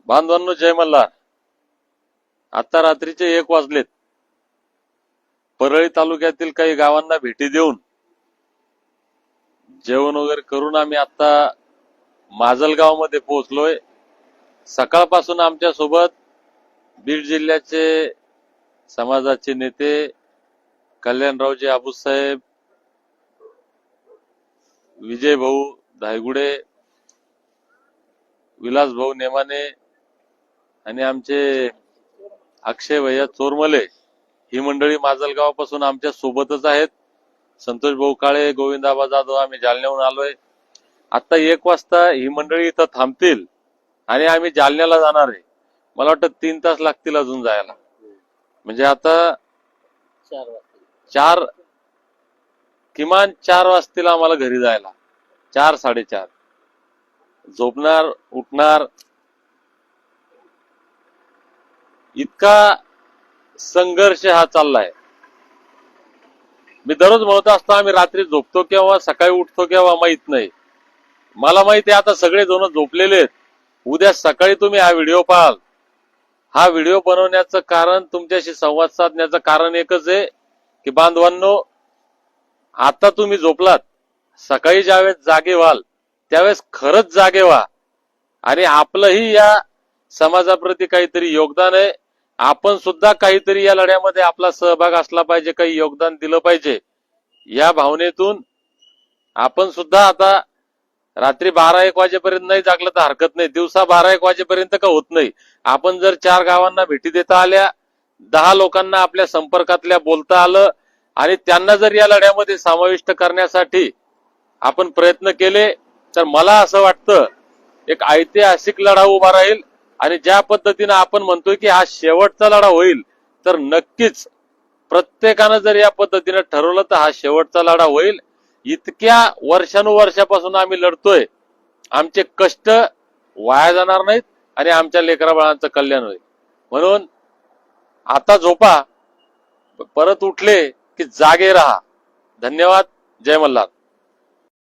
बांधवांनो, जय मल्हार. आता रात्रीचे 1 वाजलेत. परळी तालुक्यातील काही गावांना भेटी देऊन जेवण वगैरे करून आम्ही आता माजलगाव मध्ये पोहोचलोय. सकाळपासून आमच्या सोबत बीड जिल्ह्याचे समाजाचे नेते कल्याणरावजी आबूसाहेब, विजय भाऊ धायगुडे, विलास भाऊ नेमाने आणि आमचे अक्षय भैया चोरमले ही मंडळी माजलगावापासून आमच्या सोबतच आहेत. संतोष भाऊ काळे, गोविंदाबा जाधव आम्ही जालन्याहून आलोय. आता 1 वाजता ही मंडळी इथं थांबतील आणि आम्ही जालन्याला जाणार आहे. मला वाटतं 3 तास लागतील अजून जायला. म्हणजे आता 4 किमान 4 वाजतील आम्हाला घरी जायला. 4 साडेचार झोपणार, उठणार. इतका संघर्ष हा चाललाय. मी दररोज म्हणत असतो आम्ही रात्री झोपतो केव्हा, सकाळी उठतो केव्हा माहित नाही. मला माहिती आहे आता सगळे जण झोपलेले आहेत. उद्या सकाळी तुम्ही हा व्हिडिओ पाहाल. हा व्हिडिओ बनवण्याचं कारण, तुमच्याशी संवाद साधण्याचं कारण एकच आहे की बांधवांनो, आता तुम्ही झोपलात, सकाळी ज्यावेळेस जागे व्हाल त्यावेळेस खरंच जागे व्हा आणि आपलंही या समाजाप्रती काहीतरी योगदान आहे. आपण सुद्धा काहीतरी या लढ्यामध्ये आपला सहभाग असला पाहिजे, काही योगदान दिलं पाहिजे. या भावनेतून आपण सुद्धा आता रात्री 12-1 वाजेपर्यंत नाही जागलं तर हरकत नाही. दिवसा 12-1 वाजेपर्यंत का होत नाही. आपण जर 4 गावांना भेटी देता आल्या, 10 लोकांना आपल्या संपर्कातल्या बोलता आलं आणि त्यांना जर या लढ्यामध्ये समाविष्ट करण्यासाठी आपण प्रयत्न केले तर मला असं वाटतं एक ऐतिहासिक लढा उभा राहील. आणि ज्या पद्धतीने आपण म्हणतोय की हा शेवटचा लढा होईल, तर नक्कीच प्रत्येकानं जर या पद्धतीने ठरवलं तर हा शेवटचा लढा होईल. इतक्या वर्षानुवर्षापासून आम्ही लढतोय. आमचे कष्ट वाया जाणार नाहीत आणि आमच्या लेकरा बाळांचं कल्याण होईल. म्हणून आता झोपा, परत उठले की जागे राहा. धन्यवाद. जय मल्हार.